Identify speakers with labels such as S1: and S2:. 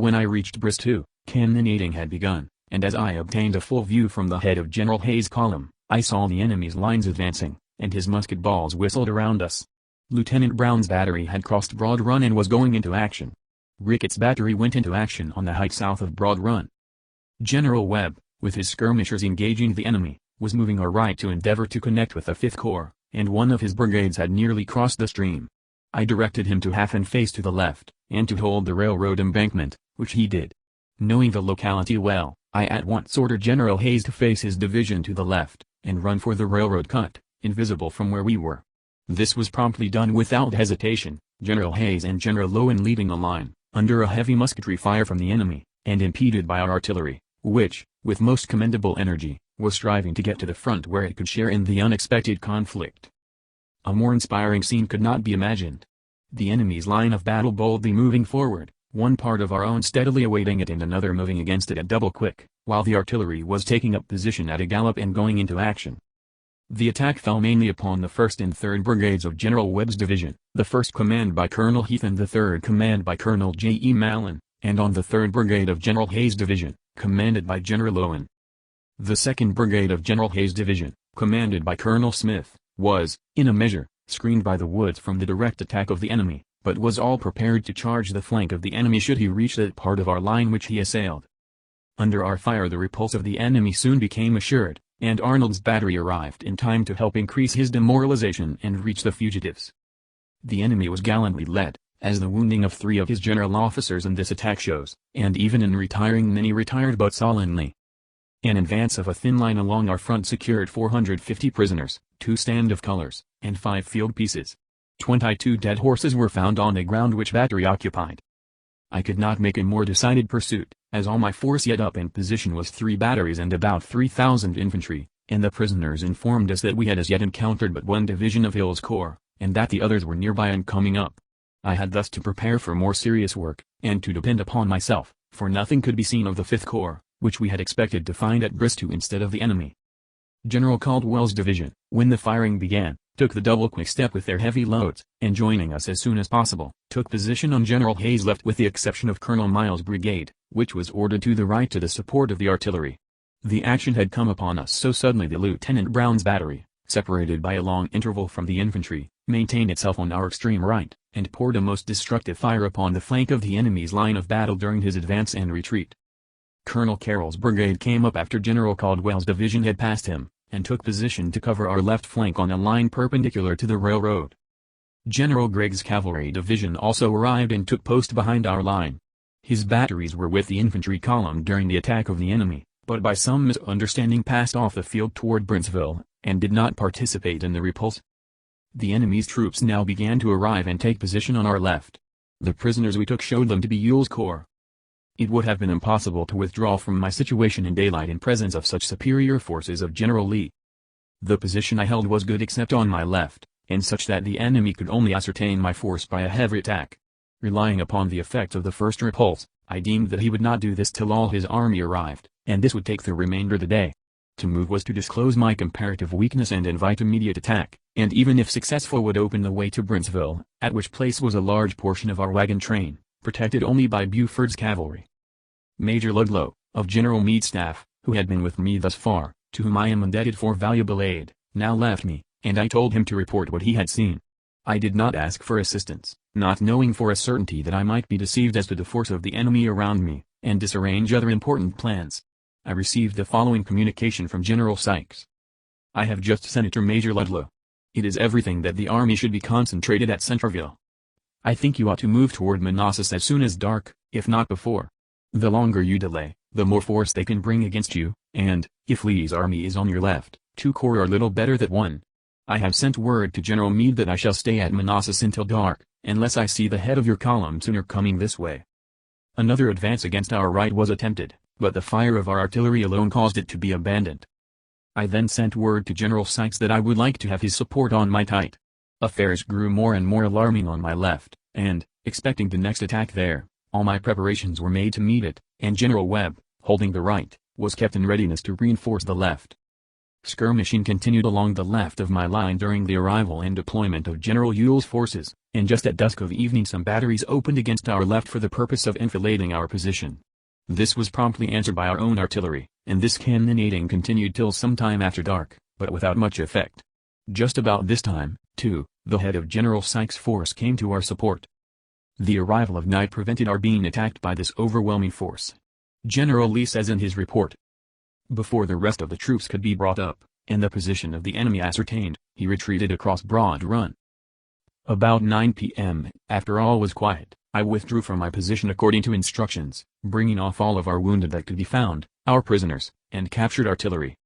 S1: When I reached Bristoe, cannonading had begun, and as I obtained a full view from the head of General Hay's column, I saw the enemy's lines advancing, and his musket balls whistled around us. Lieutenant Brown's battery had crossed Broad Run and was going into action. Ricketts' battery went into action on the height south of Broad Run. General Webb, with his skirmishers engaging the enemy, was moving our right to endeavor to connect with the 5th Corps, and one of his brigades had nearly crossed the stream. I directed him to half and face to the left, and to hold the railroad embankment, which he did. Knowing the locality well, I at once ordered General Hayes to face his division to the left, and run for the railroad cut, invisible from where we were. This was promptly done without hesitation, General Hayes and General Lowen leading the line, under a heavy musketry fire from the enemy, and impeded by our artillery, which, with most commendable energy, was striving to get to the front where it could share in the unexpected conflict. A more inspiring scene could not be imagined. The enemy's line of battle boldly moving forward, one part of our own steadily awaiting it and another moving against it at double quick, while the artillery was taking up position at a gallop and going into action. The attack fell mainly upon the 1st and 3rd Brigades of General Webb's division, the 1st commanded by Colonel Heath and the 3rd commanded by Colonel J. E. Mallon, and on the 3rd Brigade of General Hayes' division, commanded by General Lowen. The 2nd Brigade of General Hayes' division, commanded by Colonel Smith, was, in a measure, screened by the woods from the direct attack of the enemy, but was all prepared to charge the flank of the enemy should he reach that part of our line which he assailed. Under our fire the repulse of the enemy soon became assured, and Arnold's battery arrived in time to help increase his demoralization and reach the fugitives. The enemy was gallantly led, as the wounding of 3 of his general officers in this attack shows, and even in retiring many retired but sullenly. An advance of a thin line along our front secured 450 prisoners, 2 stand of colors, and 5 field pieces. 22 dead horses were found on the ground which battery occupied. I could not make a more decided pursuit, as all my force yet up in position was 3 batteries and about 3,000 infantry, and the prisoners informed us that we had as yet encountered but 1 division of Hill's corps, and that the others were nearby and coming up. I had thus to prepare for more serious work, and to depend upon myself, for nothing could be seen of the 5th Corps, which we had expected to find at Bristoe instead of the enemy. General Caldwell's division, when the firing began, took the double quick step with their heavy loads, and joining us as soon as possible, took position on General Hayes' left with the exception of Colonel Miles' brigade, which was ordered to the right to the support of the artillery. The action had come upon us so suddenly that Lieutenant Brown's battery, separated by a long interval from the infantry, maintained itself on our extreme right, and poured a most destructive fire upon the flank of the enemy's line of battle during his advance and retreat. Colonel Carroll's brigade came up after General Caldwell's division had passed him, and took position to cover our left flank on a line perpendicular to the railroad. General Gregg's cavalry division also arrived and took post behind our line. His batteries were with the infantry column during the attack of the enemy, but by some misunderstanding passed off the field toward Brinceville, and did not participate in the repulse. The enemy's troops now began to arrive and take position on our left. The prisoners we took showed them to be Ewell's corps. It would have been impossible to withdraw from my situation in daylight in presence of such superior forces of General Lee. The position I held was good except on my left, and such that the enemy could only ascertain my force by a heavy attack. Relying upon the effect of the first repulse, I deemed that he would not do this till all his army arrived, and this would take the remainder of the day. To move was to disclose my comparative weakness and invite immediate attack, and even if successful would open the way to Brinceville, at which place was a large portion of our wagon train, protected only by Buford's cavalry. Major Ludlow, of General Meade's staff, who had been with me thus far, to whom I am indebted for valuable aid, now left me, and I told him to report what he had seen. I did not ask for assistance, not knowing for a certainty that I might be deceived as to the force of the enemy around me, and disarrange other important plans. I received the following communication from General Sykes. I have just Senator Major Ludlow. It is everything that the army should be concentrated at Centreville. I think you ought to move toward Manassas as soon as dark, if not before. The longer you delay, the more force they can bring against you, and, if Lee's army is on your left, 2 corps are little better than 1. I have sent word to General Meade that I shall stay at Manassas until dark, unless I see the head of your column sooner coming this way. Another advance against our right was attempted, but the fire of our artillery alone caused it to be abandoned. I then sent word to General Sykes that I would like to have his support on my tight. Affairs grew more and more alarming on my left, and, expecting the next attack there, all my preparations were made to meet it, and General Webb, holding the right, was kept in readiness to reinforce the left. Skirmishing continued along the left of my line during the arrival and deployment of General Ewell's forces, and just at dusk of evening some batteries opened against our left for the purpose of enfilading our position. This was promptly answered by our own artillery, and this cannonading continued till some time after dark, but without much effect. Just about this time, too, the head of General Sykes' force came to our support. The arrival of night prevented our being attacked by this overwhelming force. General Lee says in his report, before the rest of the troops could be brought up, and the position of the enemy ascertained, he retreated across Broad Run. About 9 p.m., after all was quiet, I withdrew from my position according to instructions, bringing off all of our wounded that could be found, our prisoners, and captured artillery.